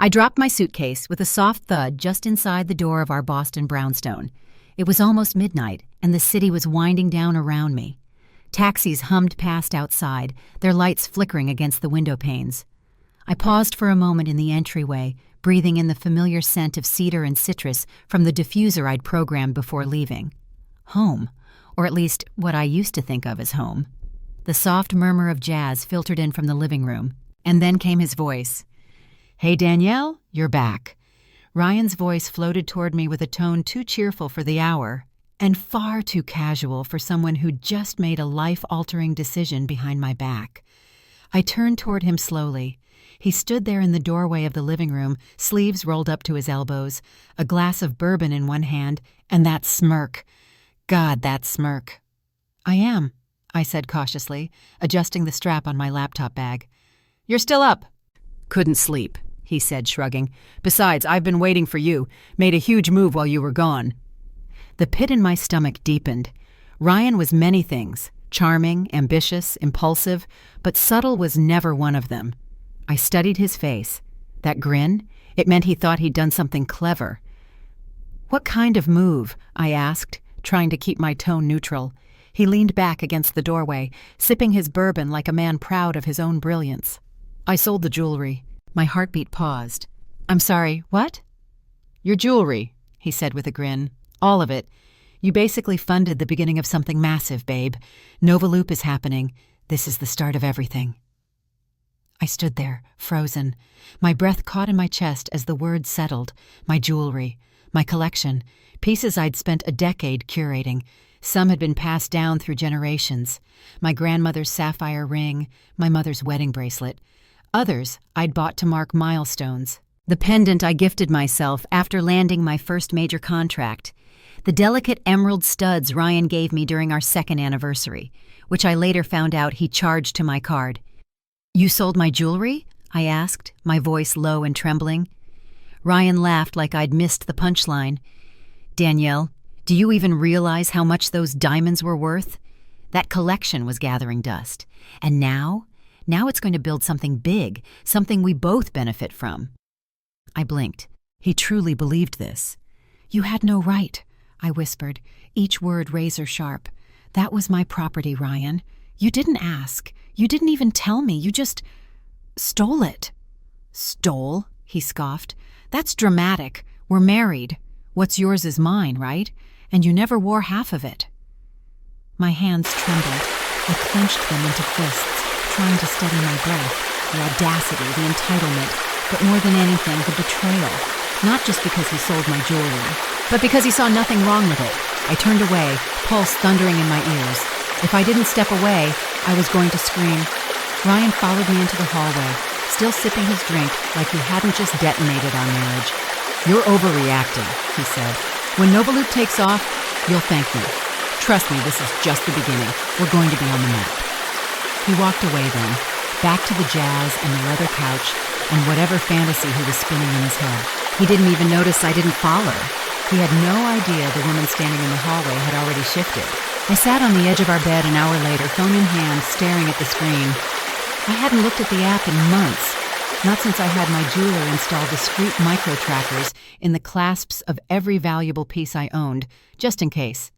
I dropped my suitcase with a soft thud just inside the door of our Boston brownstone. It was almost midnight, and the city was winding down around me. Taxis hummed past outside, their lights flickering against the window panes. I paused for a moment in the entryway, breathing in the familiar scent of cedar and citrus from the diffuser I'd programmed before leaving. Home, or at least what I used to think of as home. The soft murmur of jazz filtered in from the living room, and then came his voice. "Hey, Danielle, you're back." Ryan's voice floated toward me with a tone too cheerful for the hour, and far too casual for someone who'd just made a life-altering decision behind my back. I turned toward him slowly. He stood there in the doorway of the living room, sleeves rolled up to his elbows, a glass of bourbon in one hand, and that smirk. God, that smirk. "I am," I said cautiously, adjusting the strap on my laptop bag. "You're still up." "Couldn't sleep," he said, shrugging. "Besides, I've been waiting for you. Made a huge move while you were gone." The pit in my stomach deepened. Ryan was many things, charming, ambitious, impulsive, but subtle was never one of them. I studied his face. That grin, it meant he thought he'd done something clever. "What kind of move?" I asked, trying to keep my tone neutral. He leaned back against the doorway, sipping his bourbon like a man proud of his own brilliance. "I sold the jewelry." My heartbeat paused. "I'm sorry, what?" "Your jewelry," he said with a grin. "All of it. You basically funded the beginning of something massive, babe. Novaloop is happening. This is the start of everything." I stood there, frozen. My breath caught in my chest as the words settled. My jewelry, my collection, pieces I'd spent a decade curating. Some had been passed down through generations. My grandmother's sapphire ring, my mother's wedding bracelet. Others I'd bought to mark milestones. The pendant I gifted myself after landing my first major contract. The delicate emerald studs Ryan gave me during our second anniversary, which I later found out he charged to my card. "You sold my jewelry?" I asked, my voice low and trembling. Ryan laughed like I'd missed the punchline. "Danielle, do you even realize how much those diamonds were worth? That collection was gathering dust. And now it's going to build something big, something we both benefit from." I blinked. He truly believed this. "You had no right," I whispered, each word razor sharp. "That was my property, Ryan. You didn't ask. You didn't even tell me. You just stole it." "Stole?" he scoffed. "That's dramatic. We're married. What's yours is mine, right? And you never wore half of it." My hands trembled. I clenched them into fists, trying to steady my breath. The audacity, the entitlement, but more than anything, the betrayal. Not just because he sold my jewelry, but because he saw nothing wrong with it. I turned away, pulse thundering in my ears. If I didn't step away, I was going to scream. Ryan followed me into the hallway, still sipping his drink like he hadn't just detonated our marriage. "You're overreacting," he said. "When Novaloop takes off, you'll thank me. Trust me, this is just the beginning. We're going to be on the map." He walked away then, back to the jazz and the leather couch and whatever fantasy he was spinning in his head. He didn't even notice I didn't follow. He had no idea the woman standing in the hallway had already shifted. I sat on the edge of our bed an hour later, phone in hand, staring at the screen. I hadn't looked at the app in months, not since I had my jeweler install discrete micro-trackers in the clasps of every valuable piece I owned, just in case.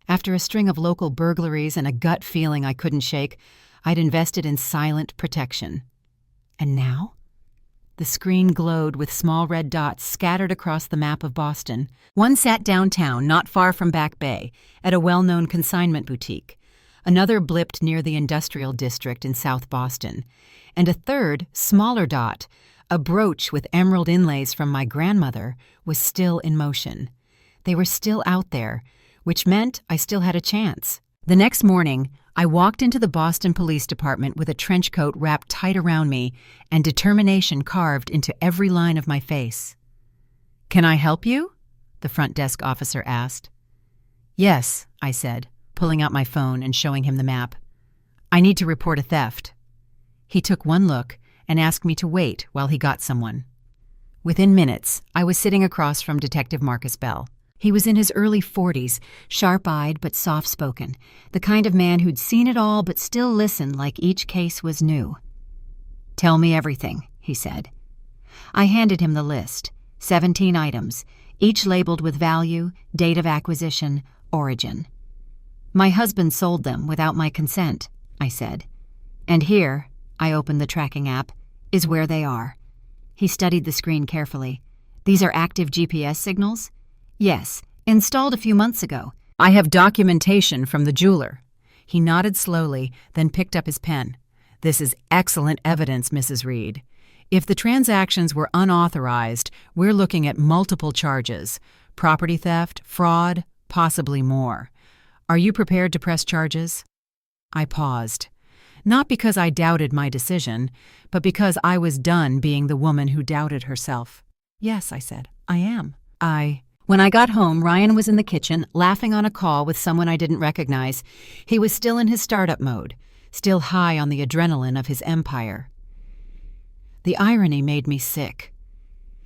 After a string of local burglaries and a gut feeling I couldn't shake, I'd invested in silent protection. And now? The screen glowed with small red dots scattered across the map of Boston. One sat downtown, not far from Back Bay, at a well-known consignment boutique. Another blipped near the industrial district in South Boston. And a third, smaller dot, a brooch with emerald inlays from my grandmother, was still in motion. They were still out there, which meant I still had a chance. The next morning, I walked into the Boston Police Department with a trench coat wrapped tight around me and determination carved into every line of my face. "Can I help you?" the front desk officer asked. "Yes," I said, pulling out my phone and showing him the map. "I need to report a theft." He took one look and asked me to wait while he got someone. Within minutes, I was sitting across from Detective Marcus Bell. He was in his early 40s, sharp-eyed but soft-spoken, the kind of man who'd seen it all but still listened like each case was new. "Tell me everything," he said. I handed him the list, 17 items, each labeled with value, date of acquisition, origin. My husband sold them without my consent, I said. And here, I opened the tracking app, is where they are. He studied the screen carefully. These are active GPS signals? Yes, installed a few months ago. I have documentation from the jeweler. He nodded slowly, then picked up his pen. This is excellent evidence, Mrs. Reed. If the transactions were unauthorized, we're looking at multiple charges: property theft, fraud, possibly more. Are you prepared to press charges? I paused. Not because I doubted my decision, but because I was done being the woman who doubted herself. Yes, I said, I am. When I got home, Ryan was in the kitchen, laughing on a call with someone I didn't recognize. He was still in his startup mode, still high on the adrenaline of his empire. The irony made me sick.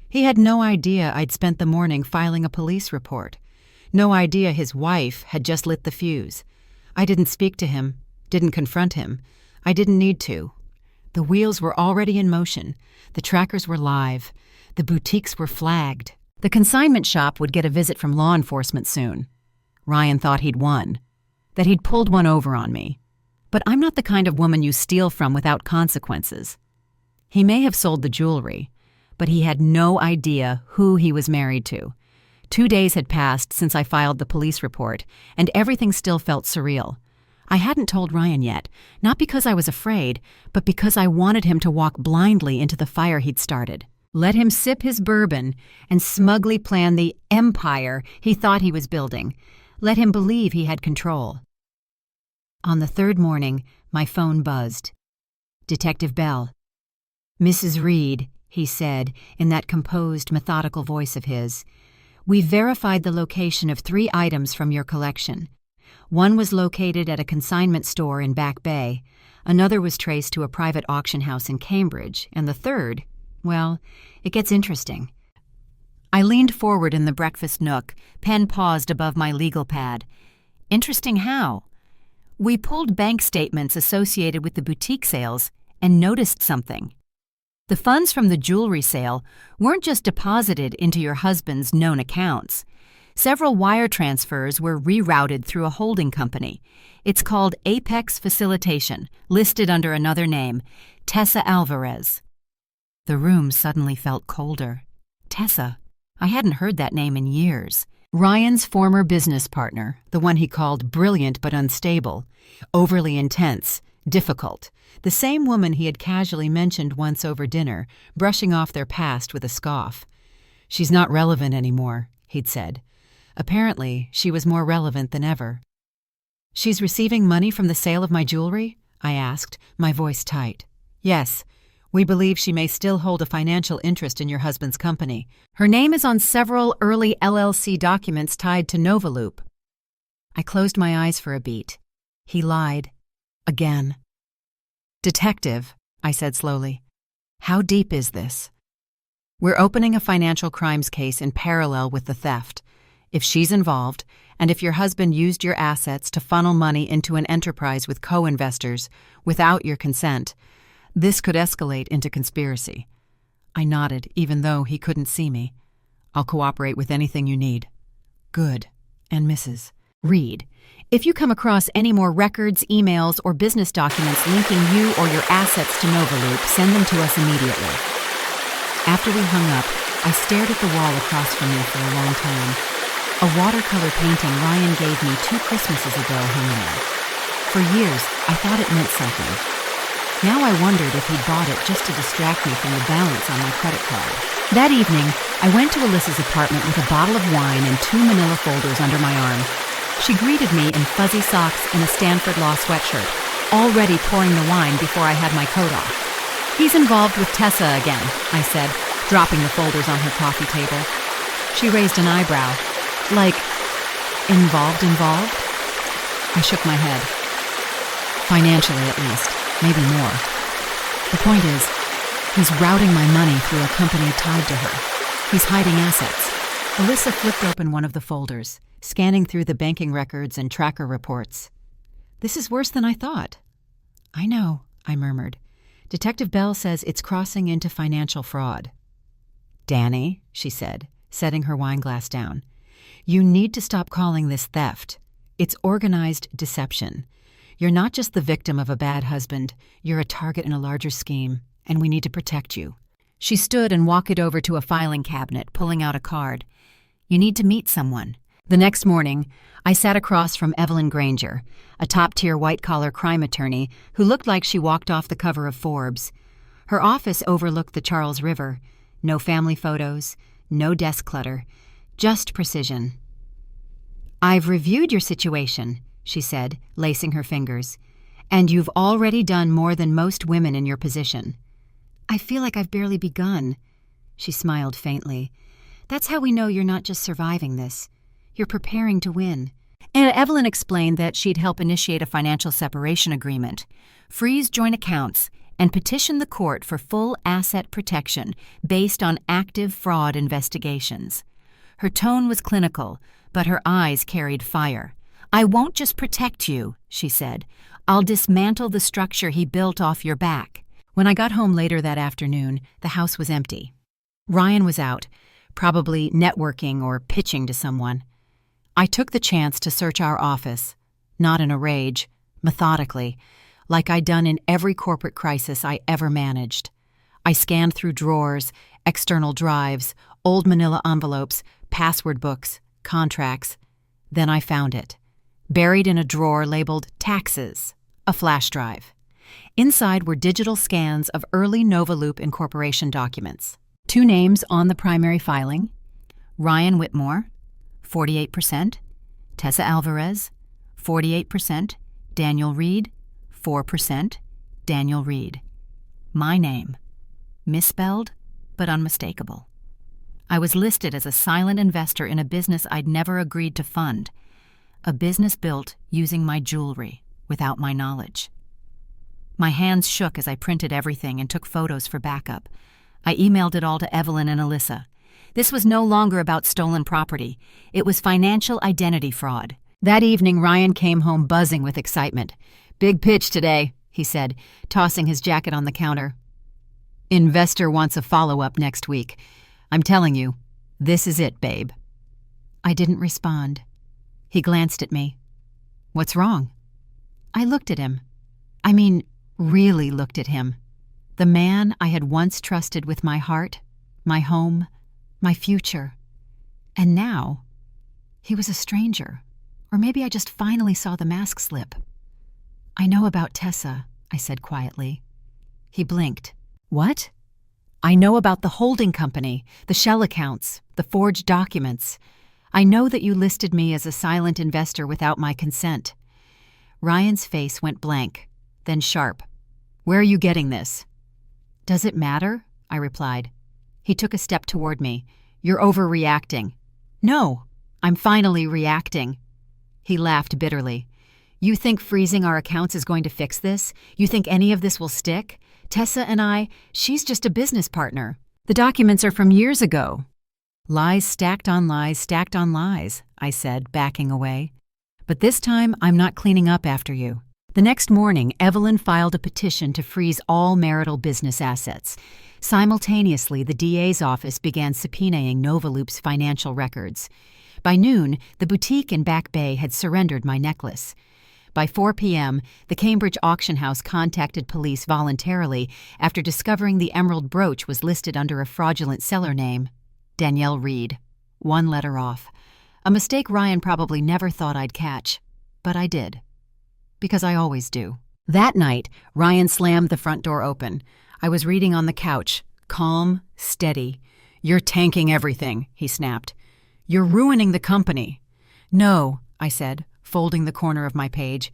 He had no idea I'd spent the morning filing a police report. No idea his wife had just lit the fuse. I didn't speak to him, didn't confront him. I didn't need to. The wheels were already in motion. The trackers were live. The boutiques were flagged. The consignment shop would get a visit from law enforcement soon. Ryan thought he'd won, that he'd pulled one over on me. But I'm not the kind of woman you steal from without consequences. He may have sold the jewelry, but he had no idea who he was married to. 2 days had passed since I filed the police report, and everything still felt surreal. I hadn't told Ryan yet, not because I was afraid, but because I wanted him to walk blindly into the fire he'd started. Let him sip his bourbon and smugly plan the empire he thought he was building. Let him believe he had control. On the third morning, my phone buzzed. Detective Bell. Mrs. Reed, he said in that composed, methodical voice of his, we verified the location of 3 items from your collection. One was located at a consignment store in Back Bay, another was traced to a private auction house in Cambridge, and the third, well, it gets interesting. I leaned forward in the breakfast nook, pen paused above my legal pad. Interesting how? We pulled bank statements associated with the boutique sales and noticed something. The funds from the jewelry sale weren't just deposited into your husband's known accounts. Several wire transfers were rerouted through a holding company. It's called Apex Facilitation, listed under another name, Tessa Alvarez. The room suddenly felt colder. Tessa. I hadn't heard that name in years. Ryan's former business partner, the one he called brilliant but unstable, overly intense, difficult, the same woman he had casually mentioned once over dinner, brushing off their past with a scoff. She's not relevant anymore, he'd said. Apparently, she was more relevant than ever. She's receiving money from the sale of my jewelry? I asked, my voice tight. Yes. We believe she may still hold a financial interest in your husband's company. Her name is on several early LLC documents tied to Novaloop. I closed my eyes for a beat. He lied. Again. Detective, I said slowly, how deep is this? We're opening a financial crimes case in parallel with the theft. If she's involved, and if your husband used your assets to funnel money into an enterprise with co-investors without your consent, this could escalate into conspiracy. I nodded, even though he couldn't see me. I'll cooperate with anything you need. Good. And Mrs. Reed, if you come across any more records, emails, or business documents linking you or your assets to Novaloop, send them to us immediately. After we hung up, I stared at the wall across from me for a long time. A watercolor painting Ryan gave me 2 Christmases ago hung there. For years, I thought it meant something. Now I wondered if he'd bought it just to distract me from the balance on my credit card. That evening, I went to Alyssa's apartment with a bottle of wine and 2 manila folders under my arm. She greeted me in fuzzy socks and a Stanford Law sweatshirt, already pouring the wine before I had my coat off. He's involved with Tessa again, I said, dropping the folders on her coffee table. She raised an eyebrow. Like, involved? I shook my head. Financially, at least. Maybe more. The point is, he's routing my money through a company tied to her. He's hiding assets. Alyssa flipped open one of the folders, scanning through the banking records and tracker reports. This is worse than I thought. I know, I murmured. Detective Bell says it's crossing into financial fraud. Danny, she said, setting her wine glass down, you need to stop calling this theft. It's organized deception. You're not just the victim of a bad husband, you're a target in a larger scheme, and we need to protect you. She stood and walked over to a filing cabinet, pulling out a card. You need to meet someone. The next morning, I sat across from Evelyn Granger, a top-tier white-collar crime attorney who looked like she walked off the cover of Forbes. Her office overlooked the Charles River. No family photos, no desk clutter, just precision. I've reviewed your situation, she said, lacing her fingers, and you've already done more than most women in your position. I feel like I've barely begun. She smiled faintly. That's how we know you're not just surviving this. You're preparing to win. And Evelyn explained that she'd help initiate a financial separation agreement, freeze joint accounts, and petition the court for full asset protection based on active fraud investigations. Her tone was clinical, but her eyes carried fire. I won't just protect you, she said. I'll dismantle the structure he built off your back. When I got home later that afternoon, the house was empty. Ryan was out, probably networking or pitching to someone. I took the chance to search our office, not in a rage, methodically, like I'd done in every corporate crisis I ever managed. I scanned through drawers, external drives, old manila envelopes, password books, contracts. Then I found it, buried in a drawer labeled Taxes, a flash drive. Inside were digital scans of early Novaloop Incorporation documents. 2 names on the primary filing: Ryan Whitmore, 48%, Tessa Alvarez, 48%, Daniel Reed, 4%, Daniel Reed. My name. Misspelled, but unmistakable. I was listed as a silent investor in a business I'd never agreed to fund. A business built using my jewelry, without my knowledge. My hands shook as I printed everything and took photos for backup. I emailed it all to Evelyn and Alyssa. This was no longer about stolen property. It was financial identity fraud. That evening, Ryan came home buzzing with excitement. Big pitch today, he said, tossing his jacket on the counter. Investor wants a follow-up next week. I'm telling you, this is it, babe. I didn't respond. He glanced at me. What's wrong? I looked at him. I mean, really looked at him. The man I had once trusted with my heart, my home, my future. And now, he was a stranger. Or maybe I just finally saw the mask slip. I know about Tessa, I said quietly. He blinked. What? I know about the holding company, the shell accounts, the forged documents. I know that you listed me as a silent investor without my consent. Ryan's face went blank, then sharp. Where are you getting this? Does it matter? I replied. He took a step toward me. You're overreacting. No, I'm finally reacting. He laughed bitterly. You think freezing our accounts is going to fix this? You think any of this will stick? Tessa and I, she's just a business partner. The documents are from years ago. Lies stacked on lies, I said, backing away. But this time, I'm not cleaning up after you. The next morning, Evelyn filed a petition to freeze all marital business assets. Simultaneously, the DA's office began subpoenaing Novaloop's financial records. By noon, the boutique in Back Bay had surrendered my necklace. By 4 p.m., the Cambridge auction house contacted police voluntarily after discovering the emerald brooch was listed under a fraudulent seller name, Danielle Reed, 1 letter off. A mistake Ryan probably never thought I'd catch, but I did. Because I always do. That night, Ryan slammed the front door open. I was reading on the couch, calm, steady. You're tanking everything, he snapped. You're ruining the company. No, I said, folding the corner of my page.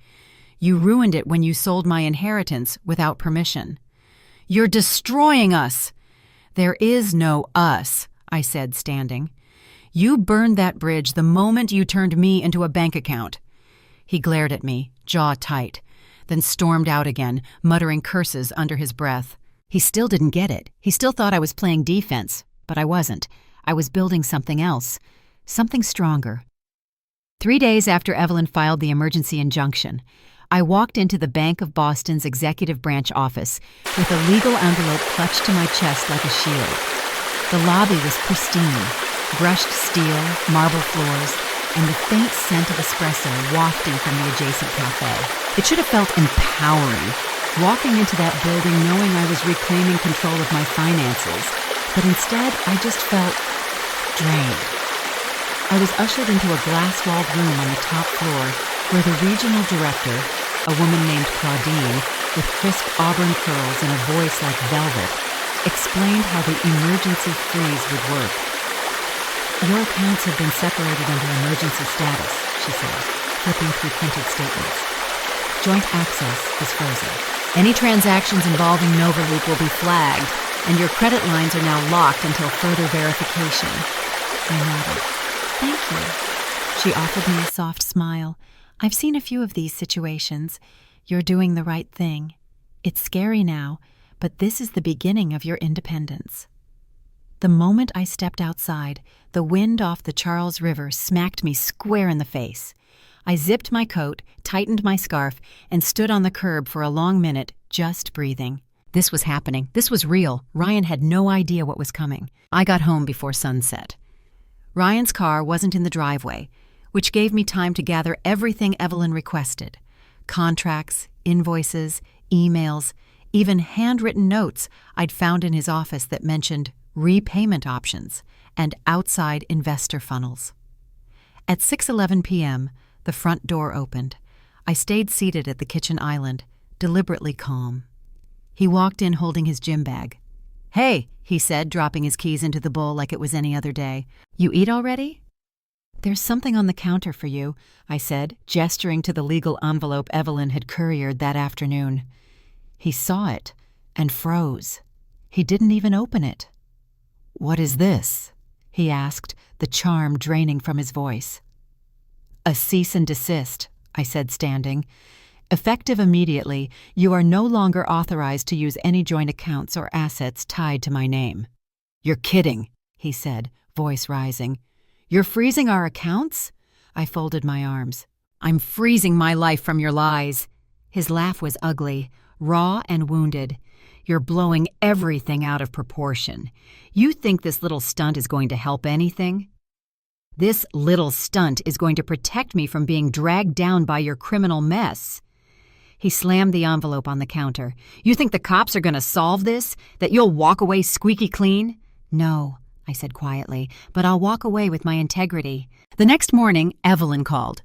You ruined it when you sold my inheritance without permission. You're destroying us. There is no us, I said, standing. You burned that bridge the moment you turned me into a bank account. He glared at me, jaw tight, then stormed out again, muttering curses under his breath. He still didn't get it. He still thought I was playing defense, but I wasn't. I was building something else, something stronger. 3 days after Evelyn filed the emergency injunction, I walked into the Bank of Boston's executive branch office with a legal envelope clutched to my chest like a shield. The lobby was pristine, brushed steel, marble floors, and the faint scent of espresso wafting from the adjacent cafe. It should have felt empowering, walking into that building knowing I was reclaiming control of my finances, but instead I just felt drained. I was ushered into a glass-walled room on the top floor where the regional director, a woman named Claudine, with crisp auburn curls and a voice like velvet, explained how the emergency freeze would work. "Your accounts have been separated under emergency status," she said, flipping through printed statements. "Joint access is frozen. Any transactions involving Novaloop will be flagged, and your credit lines are now locked until further verification." I nodded. "Thank you." She offered me a soft smile. "I've seen a few of these situations. You're doing the right thing. It's scary now, but this is the beginning of your independence." The moment I stepped outside, the wind off the Charles River smacked me square in the face. I zipped my coat, tightened my scarf, and stood on the curb for a long minute, just breathing. This was happening. This was real. Ryan had no idea what was coming. I got home before sunset. Ryan's car wasn't in the driveway, which gave me time to gather everything Evelyn requested. Contracts, invoices, emails, even handwritten notes I'd found in his office that mentioned repayment options and outside investor funnels. At 6:11 p.m., the front door opened. I stayed seated at the kitchen island, deliberately calm. He walked in holding his gym bag. "Hey," he said, dropping his keys into the bowl like it was any other day. "You eat already?" "There's something on the counter for you," I said, gesturing to the legal envelope Evelyn had couriered that afternoon. He saw it and froze. He didn't even open it. "What is this?" he asked, the charm draining from his voice. "A cease and desist," I said, standing. "Effective immediately, you are no longer authorized to use any joint accounts or assets tied to my name." "You're kidding," he said, voice rising. "You're freezing our accounts?" I folded my arms. "I'm freezing my life from your lies." His laugh was ugly, raw and wounded. "You're blowing everything out of proportion. You think this little stunt is going to help anything? This little stunt is going to protect me from being dragged down by your criminal mess." He slammed the envelope on the counter. "You think the cops are going to solve this? That you'll walk away squeaky clean?" "No," I said quietly, "but I'll walk away with my integrity." The next morning, Evelyn called.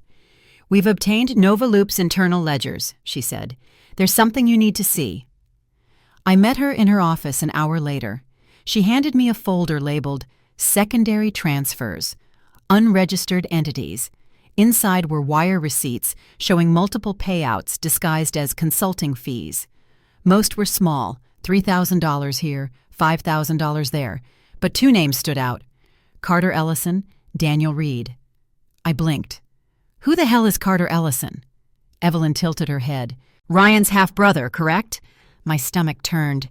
"We've obtained Novaloop's internal ledgers," she said. "There's something you need to see." I met her in her office an hour later. She handed me a folder labeled Secondary Transfers, Unregistered Entities. Inside were wire receipts showing multiple payouts disguised as consulting fees. Most were small, $3,000 here, $5,000 there, but two names stood out: Carter Ellison, Daniel Reed. I blinked. "Who the hell is Carter Ellison?" Evelyn tilted her head. "Ryan's half-brother, correct?" My stomach turned.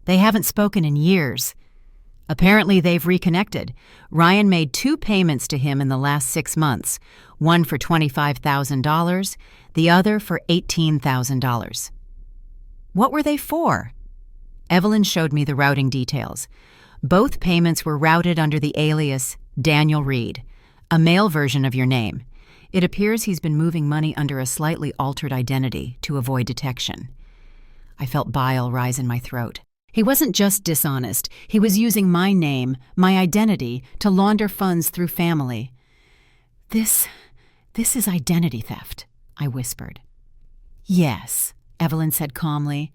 "They haven't spoken in years." "Apparently they've reconnected. Ryan made 2 payments to him in the last 6 months, one for $25,000, the other for $18,000. "What were they for?" Evelyn showed me the routing details. Both payments were routed under the alias Daniel Reed, a male version of your name. It appears he's been moving money under a slightly altered identity to avoid detection. I felt bile rise in my throat. He wasn't just dishonest. He was using my name, my identity, to launder funds through family. This is identity theft," I whispered. "Yes," Evelyn said calmly,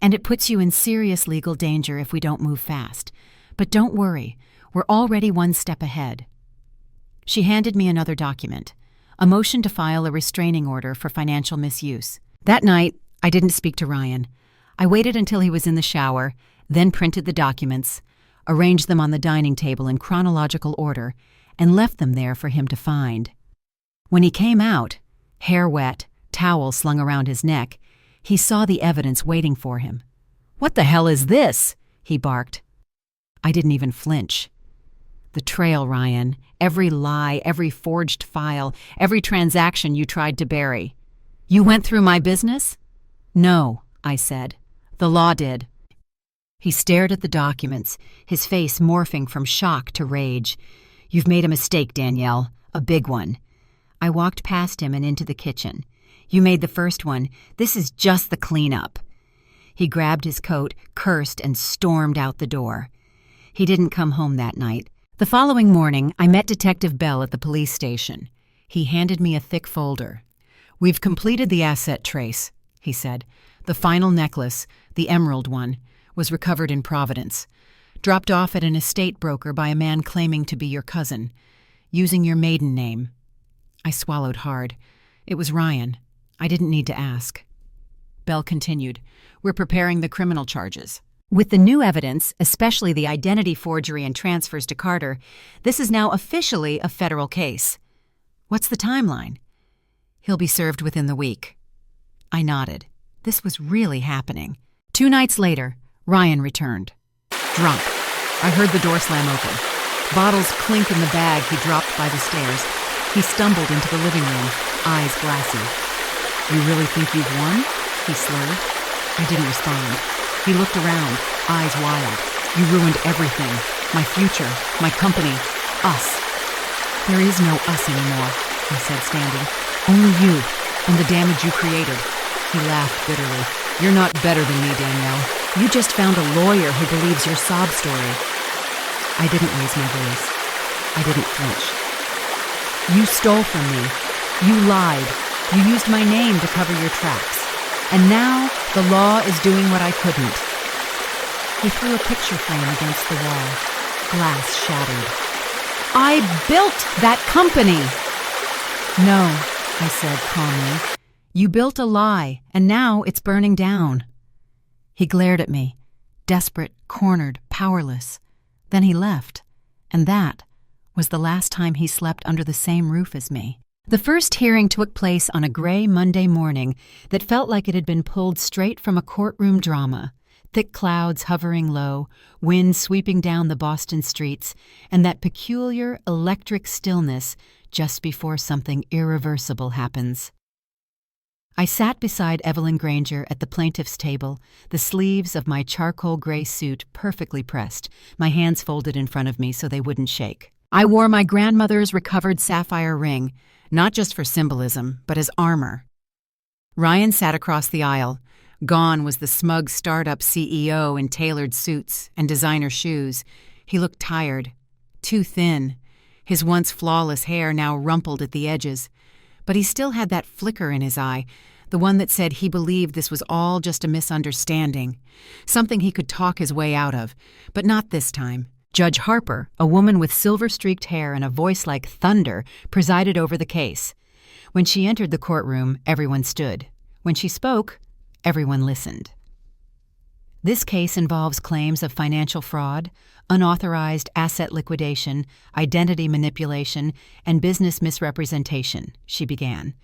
"and it puts you in serious legal danger if we don't move fast. But don't worry, we're already one step ahead." She handed me another document, a motion to file a restraining order for financial misuse. That night, I didn't speak to Ryan. I waited until he was in the shower, then printed the documents, arranged them on the dining table in chronological order, and left them there for him to find. When he came out, hair wet, towel slung around his neck, he saw the evidence waiting for him. "What the hell is this?" he barked. I didn't even flinch. "The trail, Ryan. Every lie, every forged file, every transaction you tried to bury." "You went through my business?" "No," I said. "The law did." He stared at the documents, his face morphing from shock to rage. "You've made a mistake, Danielle. A big one." I walked past him and into the kitchen. "You made the first one. This is just the cleanup." He grabbed his coat, cursed, and stormed out the door. He didn't come home that night. The following morning, I met Detective Bell at the police station. He handed me a thick folder. "We've completed the asset trace," he said. "The final necklace, the emerald one, was recovered in Providence. Dropped off at an estate broker by a man claiming to be your cousin, using your maiden name." I swallowed hard. It was Ryan. I didn't need to ask. Bell continued, "We're preparing the criminal charges. With the new evidence, especially the identity forgery and transfers to Carter, this is now officially a federal case." "What's the timeline?" "He'll be served within the week." I nodded. This was really happening. 2 nights later, Ryan returned. Drunk. I heard the door slam open. Bottles clink in the bag he dropped by the stairs. He stumbled into the living room, eyes glassy. "You really think you've won?" he slurred. I didn't respond. He looked around, eyes wild. "You ruined everything. My future, my company, us." "There is no us anymore," I said, standing. "Only you, and the damage you created." He laughed bitterly. "You're not better than me, Danielle. You just found a lawyer who believes your sob story." I didn't raise my voice. I didn't flinch. "You stole from me. You lied. You used my name to cover your tracks. And now the law is doing what I couldn't." He threw a picture frame against the wall. Glass shattered. "I built that company!" "No," I said calmly. "You built a lie, and now it's burning down." He glared at me, desperate, cornered, powerless. Then he left, and that was the last time he slept under the same roof as me. The first hearing took place on a gray Monday morning that felt like it had been pulled straight from a courtroom drama. Thick clouds hovering low, wind sweeping down the Boston streets, and that peculiar electric stillness just before something irreversible happens. I sat beside Evelyn Granger at the plaintiff's table, the sleeves of my charcoal gray suit perfectly pressed, my hands folded in front of me so they wouldn't shake. I wore my grandmother's recovered sapphire ring, not just for symbolism, but as armor. Ryan sat across the aisle. Gone was the smug startup CEO in tailored suits and designer shoes. He looked tired, too thin, his once flawless hair now rumpled at the edges. But he still had that flicker in his eye, the one that said he believed this was all just a misunderstanding, something he could talk his way out of, but not this time. Judge Harper, a woman with silver-streaked hair and a voice like thunder, presided over the case. When she entered the courtroom, everyone stood. When she spoke, everyone listened. This case involves claims of financial fraud, unauthorized asset liquidation, identity manipulation, and business misrepresentation, she began.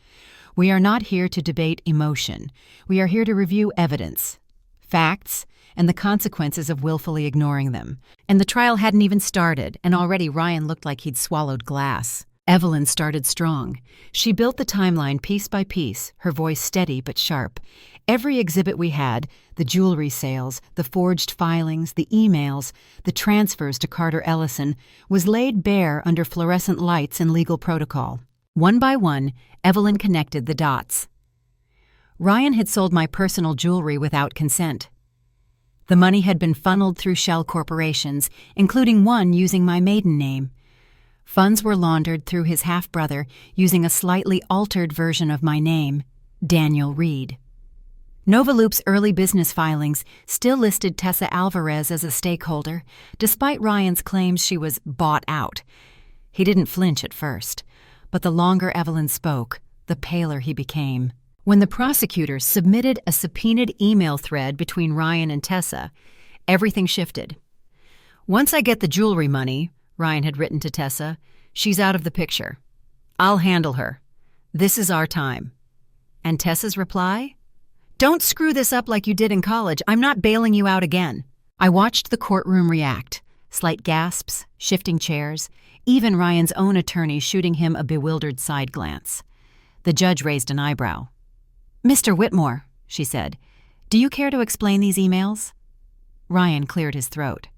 "We are not here to debate emotion. We are here to review evidence, facts, and the consequences of willfully ignoring them." And the trial hadn't even started, and already Ryan looked like he'd swallowed glass. Evelyn started strong. She built the timeline piece by piece, her voice steady but sharp. Every exhibit we had, the jewelry sales, the forged filings, the emails, the transfers to Carter Ellison, was laid bare under fluorescent lights and legal protocol. One by one, Evelyn connected the dots. Ryan had sold my personal jewelry without consent. The money had been funneled through shell corporations, including one using my maiden name. Funds were laundered through his half-brother using a slightly altered version of my name, Daniel Reed. Novaloop's early business filings still listed Tessa Alvarez as a stakeholder, despite Ryan's claims she was bought out. He didn't flinch at first, but the longer Evelyn spoke, the paler he became. When the prosecutors submitted a subpoenaed email thread between Ryan and Tessa, everything shifted. "Once I get the jewelry money," Ryan had written to Tessa, "she's out of the picture. I'll handle her. This is our time." And Tessa's reply? "Don't screw this up like you did in college. I'm not bailing you out again." I watched the courtroom react. Slight gasps, shifting chairs, even Ryan's own attorney shooting him a bewildered side glance. The judge raised an eyebrow. "Mr. Whitmore," she said, "do you care to explain these emails?" Ryan cleared his throat.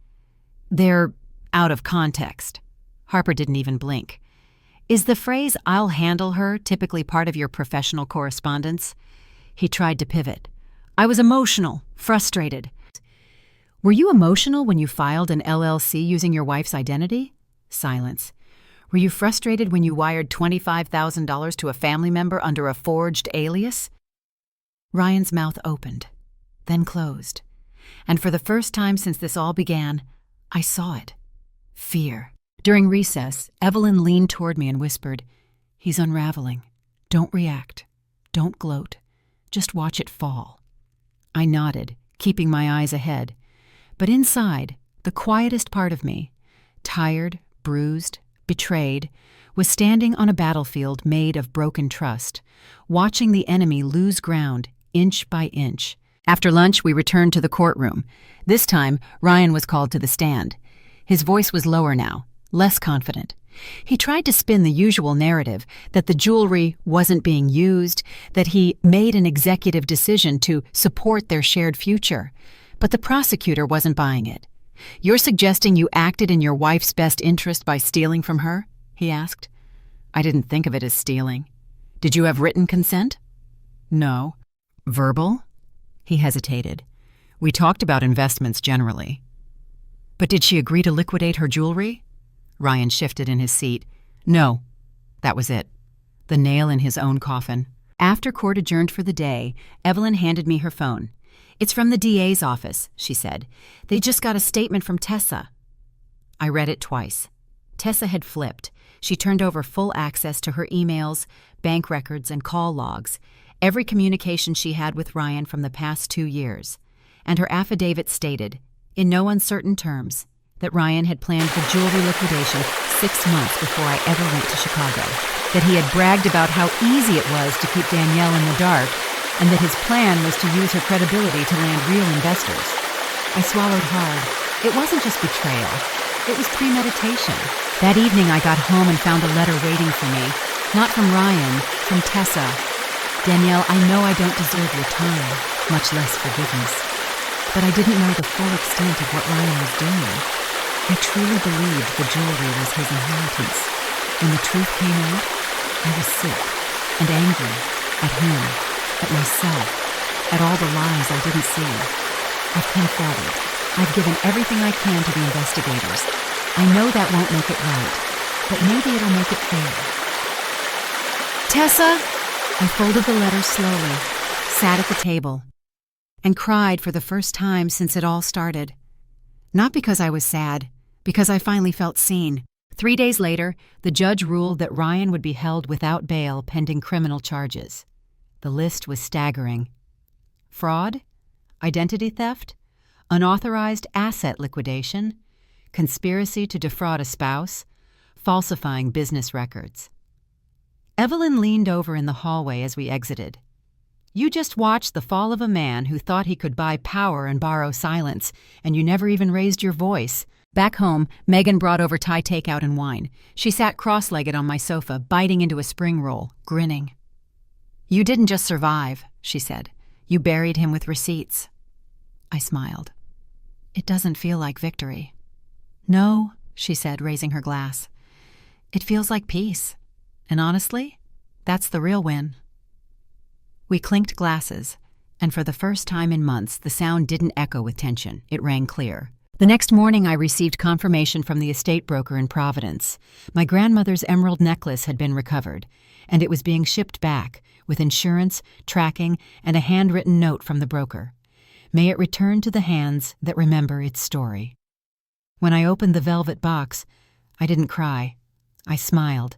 They're out of context. Harper didn't even blink. Is the phrase, "I'll handle her," typically part of your professional correspondence? He tried to pivot. I was emotional, frustrated. Were you emotional when you filed an LLC using your wife's identity? Silence. Were you frustrated when you wired $25,000 to a family member under a forged alias? Ryan's mouth opened, then closed. And for the first time since this all began, I saw it. Fear. During recess, Evelyn leaned toward me and whispered, "He's unraveling. Don't react. Don't gloat. Just watch it fall." I nodded, keeping my eyes ahead. But inside, the quietest part of me, tired, bruised, betrayed, was standing on a battlefield made of broken trust, watching the enemy lose ground inch by inch. After lunch, we returned to the courtroom. This time, Ryan was called to the stand. His voice was lower now, less confident. He tried to spin the usual narrative that the jewelry wasn't being used, that he made an executive decision to support their shared future. But the prosecutor wasn't buying it. "You're suggesting you acted in your wife's best interest by stealing from her?" he asked. I didn't think of it as stealing. "Did you have written consent?" "No." "Verbal?" He hesitated. "We talked about investments generally." "But did she agree to liquidate her jewelry?" Ryan shifted in his seat. "No." That was it. The nail in his own coffin. After court adjourned for the day, Evelyn handed me her phone. "It's from the DA's office," she said. "They just got a statement from Tessa." I read it twice. Tessa had flipped. She turned over full access to her emails, bank records, and call logs, every communication she had with Ryan from the past 2 years. And her affidavit stated, in no uncertain terms, that Ryan had planned the jewelry liquidation 6 months before I ever went to Chicago, that he had bragged about how easy it was to keep Danielle in the dark, and that his plan was to use her credibility to land real investors. I swallowed hard. It wasn't just betrayal. It was premeditation. That evening I got home and found a letter waiting for me. Not from Ryan, from Tessa. "Danielle, I know I don't deserve your time, much less forgiveness. But I didn't know the full extent of what Ryan was doing. I truly believed the jewelry was his inheritance. When the truth came out, I was sick and angry at him, at myself, at all the lies I didn't see. I've come forward. I've given everything I can to the investigators. I know that won't make it right, but maybe it'll make it fair." "Tessa!" I folded the letter slowly, sat at the table, and cried for the first time since it all started. Not because I was sad, because I finally felt seen. 3 days later, the judge ruled that Ryan would be held without bail pending criminal charges. The list was staggering. Fraud, identity theft, unauthorized asset liquidation, conspiracy to defraud a spouse, falsifying business records. Evelyn leaned over in the hallway as we exited. "You just watched the fall of a man who thought he could buy power and borrow silence, and you never even raised your voice." Back home, Megan brought over Thai takeout and wine. She sat cross-legged on my sofa, biting into a spring roll, grinning. "You didn't just survive," she said. "You buried him with receipts." I smiled. "It doesn't feel like victory." "No," she said, raising her glass. "It feels like peace. And honestly, that's the real win." We clinked glasses, and for the first time in months, the sound didn't echo with tension. It rang clear. The next morning, I received confirmation from the estate broker in Providence. My grandmother's emerald necklace had been recovered, and it was being shipped back, with insurance, tracking, and a handwritten note from the broker. May it return to the hands that remember its story. When I opened the velvet box, I didn't cry. I smiled,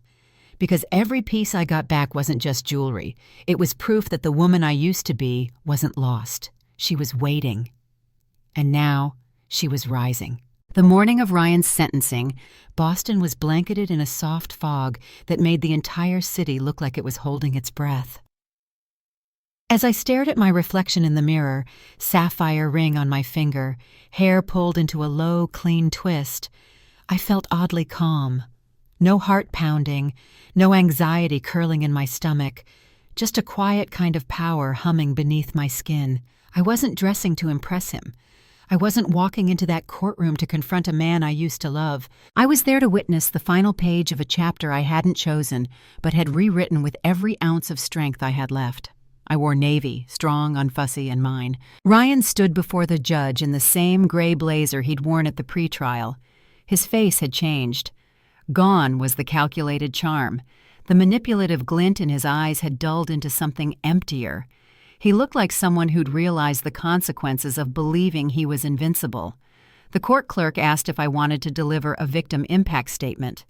because every piece I got back wasn't just jewelry. It was proof that the woman I used to be wasn't lost. She was waiting. And now, she was rising. The morning of Ryan's sentencing, Boston was blanketed in a soft fog that made the entire city look like it was holding its breath. As I stared at my reflection in the mirror, sapphire ring on my finger, hair pulled into a low, clean twist, I felt oddly calm. No heart pounding, no anxiety curling in my stomach, just a quiet kind of power humming beneath my skin. I wasn't dressing to impress him. I wasn't walking into that courtroom to confront a man I used to love. I was there to witness the final page of a chapter I hadn't chosen, but had rewritten with every ounce of strength I had left. I wore navy, strong, unfussy, and mine. Ryan stood before the judge in the same gray blazer he'd worn at the pretrial. His face had changed. Gone was the calculated charm. The manipulative glint in his eyes had dulled into something emptier. He looked like someone who'd realized the consequences of believing he was invincible. The court clerk asked if I wanted to deliver a victim impact statement.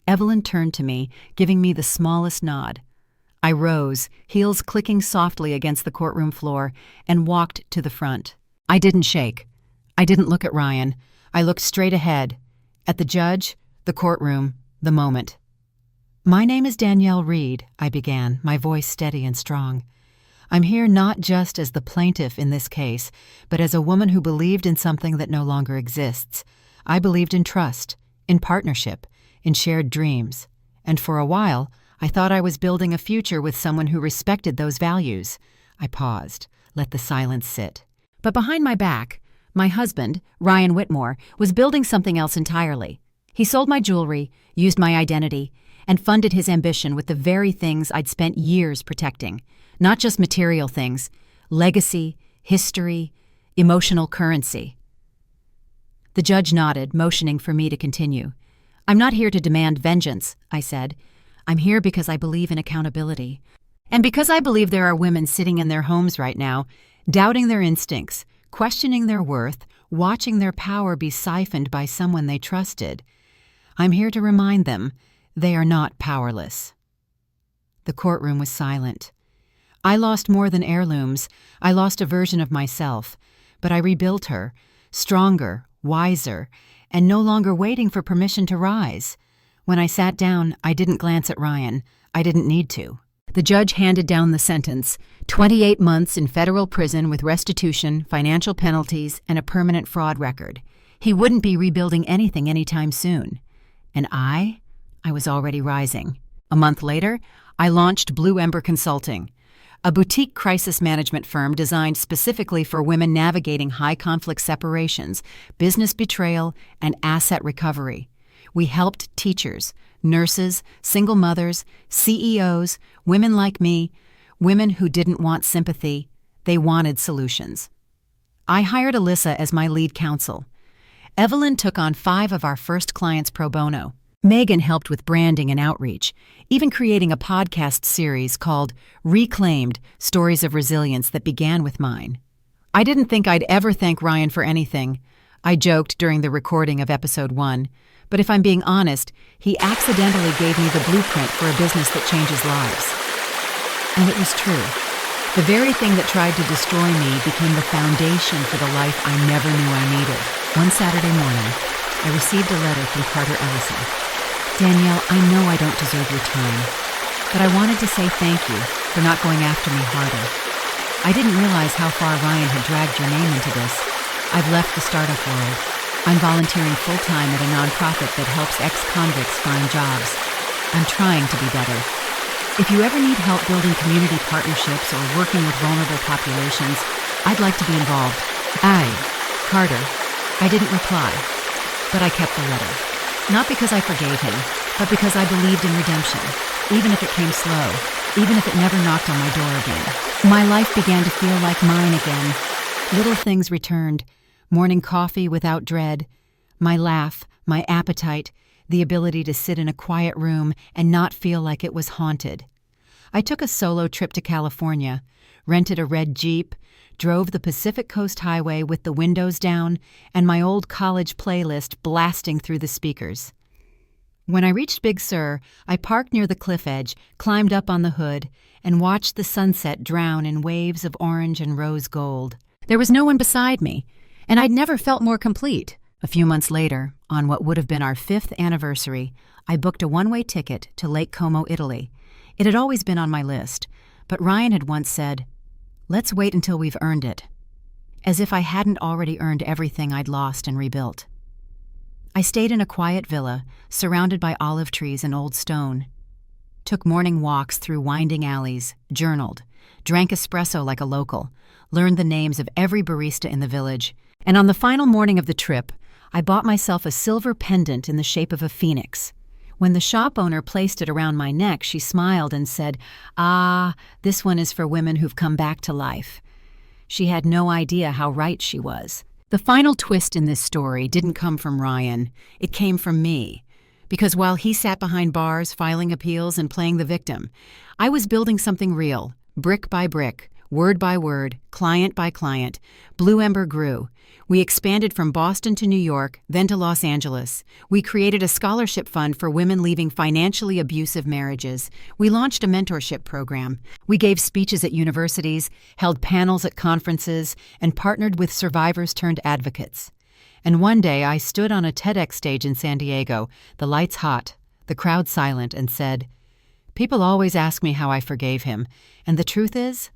Evelyn turned to me, giving me the smallest nod. I rose, heels clicking softly against the courtroom floor, and walked to the front. I didn't shake. I didn't look at Ryan. I looked straight ahead. At the judge, the courtroom, the moment. "My name is Danielle Reed," I began, my voice steady and strong. "I'm here not just as the plaintiff in this case, but as a woman who believed in something that no longer exists. I believed in trust, in partnership, in shared dreams. And for a while, I thought I was building a future with someone who respected those values." I paused, let the silence sit. But behind my back, my husband, Ryan Whitmore, was building something else entirely. He sold my jewelry, used my identity, and funded his ambition with the very things I'd spent years protecting. Not just material things, legacy, history, emotional currency. The judge nodded, motioning for me to continue. "I'm not here to demand vengeance," I said. "I'm here because I believe in accountability. And because I believe there are women sitting in their homes right now, doubting their instincts, questioning their worth, watching their power be siphoned by someone they trusted. I'm here to remind them they are not powerless." The courtroom was silent. I lost more than heirlooms. I lost a version of myself, but I rebuilt her, stronger, wiser, and no longer waiting for permission to rise. When I sat down, I didn't glance at Ryan. I didn't need to. The judge handed down the sentence, 28 months in federal prison with restitution, financial penalties, and a permanent fraud record. He wouldn't be rebuilding anything anytime soon. And I was already rising. A month later, I launched Blue Ember Consulting, a boutique crisis management firm designed specifically for women navigating high-conflict separations, business betrayal, and asset recovery. We helped teachers, nurses, single mothers, CEOs, women like me, women who didn't want sympathy. They wanted solutions. I hired Alyssa as my lead counsel. Evelyn took on 5 of our first clients pro bono. Megan helped with branding and outreach, even creating a podcast series called Reclaimed: Stories of Resilience that began with mine. I didn't think I'd ever thank Ryan for anything. I joked during the recording of episode 1, but if I'm being honest, he accidentally gave me the blueprint for a business that changes lives. And it was true. The very thing that tried to destroy me became the foundation for the life I never knew I needed. One Saturday morning, I received a letter from Carter Ellison. "Danielle, I know I don't deserve your time, but I wanted to say thank you for not going after me harder. I didn't realize how far Ryan had dragged your name into this. I've left the startup world. I'm volunteering full-time at a nonprofit that helps ex-convicts find jobs. I'm trying to be better. If you ever need help building community partnerships or working with vulnerable populations, I'd like to be involved. Carter." I didn't reply, but I kept the letter. Not because I forgave him, but because I believed in redemption, even if it came slow, even if it never knocked on my door again. My life began to feel like mine again. Little things returned: morning coffee without dread, my laugh, my appetite, the ability to sit in a quiet room and not feel like it was haunted. I took a solo trip to California, rented a red Jeep, drove the Pacific Coast Highway with the windows down and my old college playlist blasting through the speakers. When I reached Big Sur, I parked near the cliff edge, climbed up on the hood, and watched the sunset drown in waves of orange and rose gold. There was no one beside me, and I'd never felt more complete. A few months later, on what would have been our 5th anniversary, I booked a one-way ticket to Lake Como, Italy. It had always been on my list, but Ryan had once said, "Let's wait until we've earned it," as if I hadn't already earned everything I'd lost and rebuilt. I stayed in a quiet villa, surrounded by olive trees and old stone. Took morning walks through winding alleys, journaled, drank espresso like a local, learned the names of every barista in the village, And on the final morning of the trip, I bought myself a silver pendant in the shape of a phoenix. When the shop owner placed it around my neck, she smiled and said, "Ah, this one is for women who've come back to life." She had no idea how right she was. The final twist in this story didn't come from Ryan. It came from me. Because while he sat behind bars, filing appeals and playing the victim, I was building something real, brick by brick, word by word, client by client. Blue Ember grew. We expanded from Boston to New York, then to Los Angeles. We created a scholarship fund for women leaving financially abusive marriages. We launched a mentorship program. We gave speeches at universities, held panels at conferences, and partnered with survivors turned advocates. And one day I stood on a TEDx stage in San Diego, the lights hot, the crowd silent, and said, "People always ask me how I forgave him, and the truth is,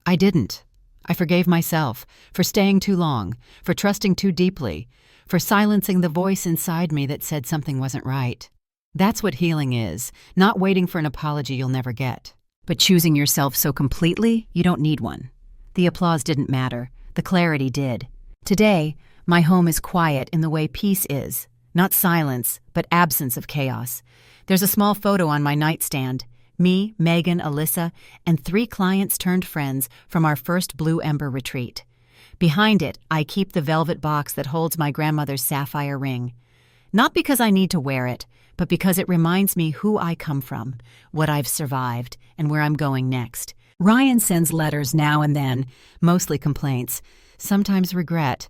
I didn't. I forgave myself for staying too long, for trusting too deeply, for silencing the voice inside me that said something wasn't right." That's what healing is, not waiting for an apology you'll never get, but choosing yourself so completely you don't need one. The applause didn't matter. The clarity did. Today, my home is quiet in the way peace is, not silence, but absence of chaos. There's a small photo on my nightstand. Me, Megan, Alyssa, and 3 clients turned friends from our first Blue Ember retreat. Behind it, I keep the velvet box that holds my grandmother's sapphire ring. Not because I need to wear it, but because it reminds me who I come from, what I've survived, and where I'm going next. Ryan sends letters now and then, mostly complaints, sometimes regret.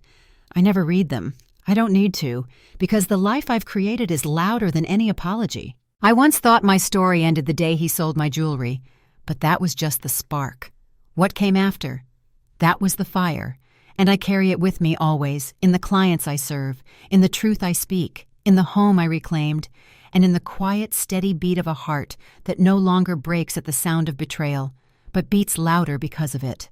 I never read them. I don't need to, because the life I've created is louder than any apology. I once thought my story ended the day he sold my jewelry, but that was just the spark. What came after? That was the fire, and I carry it with me always, in the clients I serve, in the truth I speak, in the home I reclaimed, and in the quiet, steady beat of a heart that no longer breaks at the sound of betrayal, but beats louder because of it.